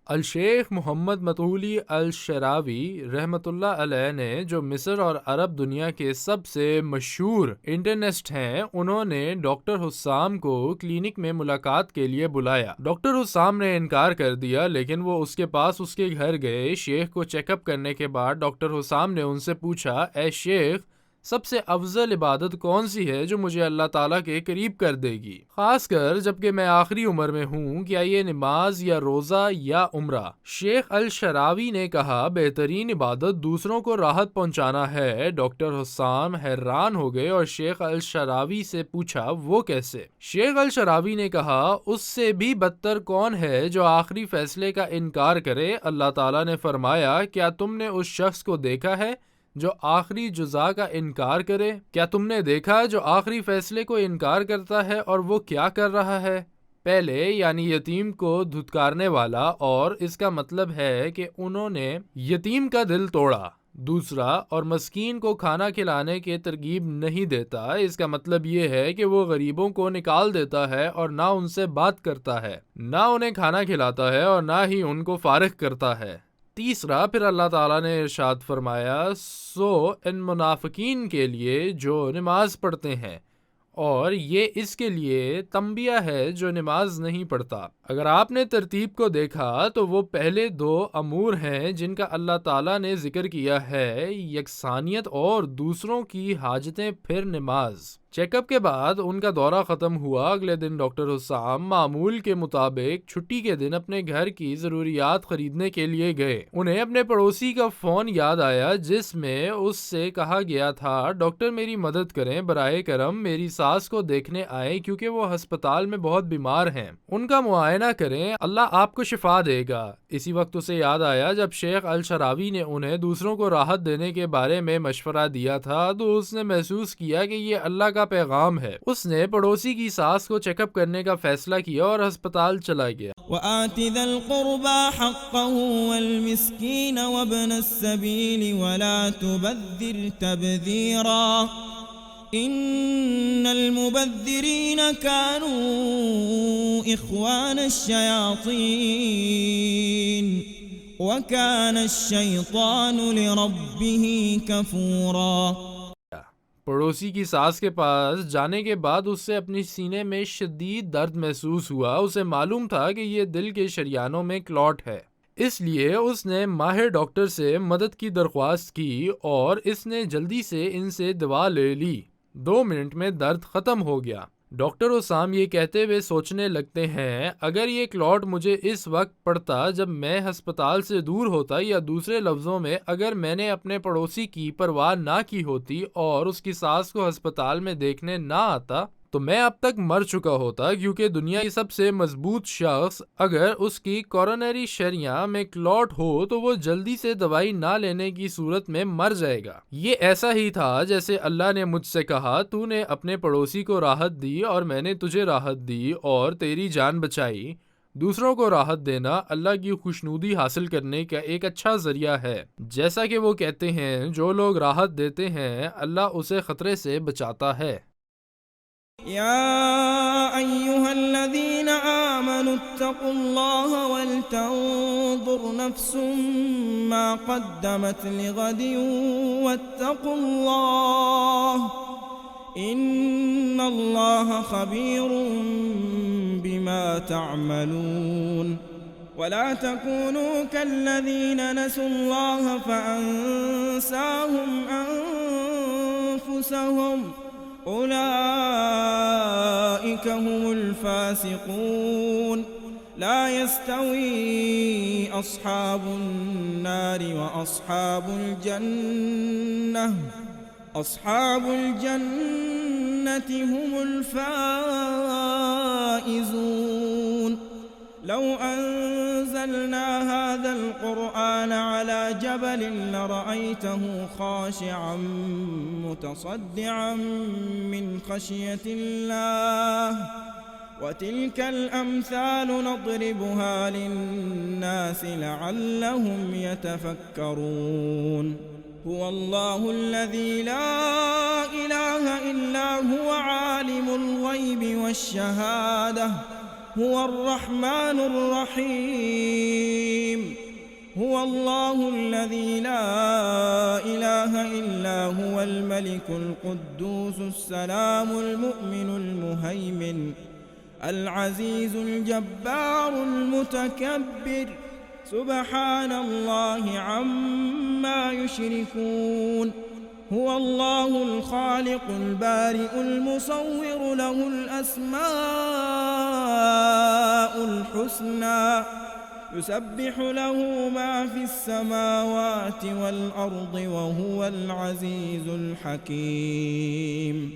الشیخ محمد متولی الشراوی رحمۃ اللہ علیہ نے، جو مصر اور عرب دنیا کے سب سے مشہور انٹرنسٹ ہیں، انہوں نے ڈاکٹر حسام کو کلینک میں ملاقات کے لیے بلایا۔ ڈاکٹر حسام نے انکار کر دیا، لیکن وہ اس کے پاس اس کے گھر گئے۔ شیخ کو چیک اپ کرنے کے بعد ڈاکٹر حسام نے ان سے پوچھا، اے شیخ، سب سے افضل عبادت کون سی ہے جو مجھے اللہ تعالیٰ کے قریب کر دے گی، خاص کر جبکہ میں آخری عمر میں ہوں؟ کیا یہ نماز یا روزہ یا عمرہ؟ شیخ الشراوی نے کہا، بہترین عبادت دوسروں کو راحت پہنچانا ہے۔ ڈاکٹر حسام حیران ہو گئے اور شیخ الشراوی سے پوچھا، وہ کیسے؟ شیخ الشراوی نے کہا، اس سے بھی بدتر کون ہے جو آخری فیصلے کا انکار کرے؟ اللہ تعالیٰ نے فرمایا، کیا تم نے اس شخص کو دیکھا ہے جو آخری جزا کا انکار کرے؟ کیا تم نے دیکھا جو آخری فیصلے کو انکار کرتا ہے اور وہ کیا کر رہا ہے؟ پہلے یعنی یتیم کو دھتکارنے والا، اور اس کا مطلب ہے کہ انہوں نے یتیم کا دل توڑا۔ دوسرا، اور مسکین کو کھانا کھلانے کے ترغیب نہیں دیتا، اس کا مطلب یہ ہے کہ وہ غریبوں کو نکال دیتا ہے اور نہ ان سے بات کرتا ہے، نہ انہیں کھانا کھلاتا ہے اور نہ ہی ان کو فارغ کرتا ہے۔ تیسرا، پھر اللہ تعالیٰ نے ارشاد فرمایا، سو ان منافقین کے لیے جو نماز پڑھتے ہیں، اور یہ اس کے لیے تنبیہ ہے جو نماز نہیں پڑھتا۔ اگر آپ نے ترتیب کو دیکھا تو وہ پہلے دو امور ہیں جن کا اللہ تعالیٰ نے ذکر کیا ہے، یکسانیت اور دوسروں کی حاجتیں، پھر نماز۔ چیک اپ کے بعد ان کا دورہ ختم ہوا۔ اگلے دن ڈاکٹر حسام معمول کے مطابق چھٹی کے دن اپنے گھر کی ضروریات خریدنے کے لیے گئے۔ انہیں اپنے پڑوسی کا فون یاد آیا جس میں اس سے کہا گیا تھا، ڈاکٹر میری مدد کریں، براہ کرم میری ساس کو دیکھنے آئے کیونکہ وہ ہسپتال میں بہت بیمار ہیں، ان کا معائنہ کریں، اللہ آپ کو شفا دے گا۔ اسی وقت اسے یاد آیا جب شیخ الشراوی نے انہیں دوسروں کو راحت دینے کے بارے میں مشورہ دیا تھا تو اس نے محسوس کیا کہ یہ اللہ کا پیغام ہے۔ اس نے پڑوسی کی ساس کو چیک اپ کرنے کا فیصلہ کیا اور ہسپتال چلا گیا۔ وآت ذا القربى حقه والمسكين وابن السبيل ولا تبذر تبذيرا إن المبذرين كانوا إخوان الشياطين وكان الشيطان لربه كفورا۔ پڑوسی کی ساس کے پاس جانے کے بعد اس سے اپنی سینے میں شدید درد محسوس ہوا۔ اسے معلوم تھا کہ یہ دل کے شریانوں میں کلاٹ ہے، اس لیے اس نے ماہر ڈاکٹر سے مدد کی درخواست کی اور اس نے جلدی سے ان سے دوا لے لی۔ 2 منٹ میں درد ختم ہو گیا۔ ڈاکٹر حسام یہ کہتے ہوئے سوچنے لگتے ہیں، اگر یہ کلاٹ مجھے اس وقت پڑتا جب میں ہسپتال سے دور ہوتا، یا دوسرے لفظوں میں اگر میں نے اپنے پڑوسی کی پرواہ نہ کی ہوتی اور اس کی ساس کو ہسپتال میں دیکھنے نہ آتا، تو میں اب تک مر چکا ہوتا، کیونکہ دنیا کی سب سے مضبوط شخص اگر اس کی کورونری شریان میں کلاٹ ہو تو وہ جلدی سے دوائی نہ لینے کی صورت میں مر جائے گا۔ یہ ایسا ہی تھا جیسے اللہ نے مجھ سے کہا، تو نے اپنے پڑوسی کو راحت دی اور میں نے تجھے راحت دی اور تیری جان بچائی۔ دوسروں کو راحت دینا اللہ کی خوشنودی حاصل کرنے کا ایک اچھا ذریعہ ہے۔ جیسا کہ وہ کہتے ہیں، جو لوگ راحت دیتے ہیں اللہ اسے خطرے سے بچاتا ہے۔ يا أيها الذين آمنوا اتقوا الله ولتنظر نفس ما قدمت لغد واتقوا الله إن الله خبير بما تعملون ولا تكونوا كالذين نسوا الله فأنساهم أنفسهم أولئك هم الفاسقون لا يستوي أصحاب النار وأصحاب الجنة هم الفائزون لو أنزلنا هذا القرآن على جبل لرأيته خاشعا متصدعا من خشية الله وتلك الأمثال نضربها للناس لعلهم يتفكرون هو الله الذي لا إله إلا هو عالم الغيب والشهادة هو الرحمن الرحيم هو الله الذي لا إله إلا هو الملك القدوس السلام المؤمن المهيمن العزيز الجبار المتكبر سبحان الله عما يشركون هو الله الخالق البارئ المصور له الأسماء الحسنى يسبح له ما في السماوات والأرض وهو العزيز الحكيم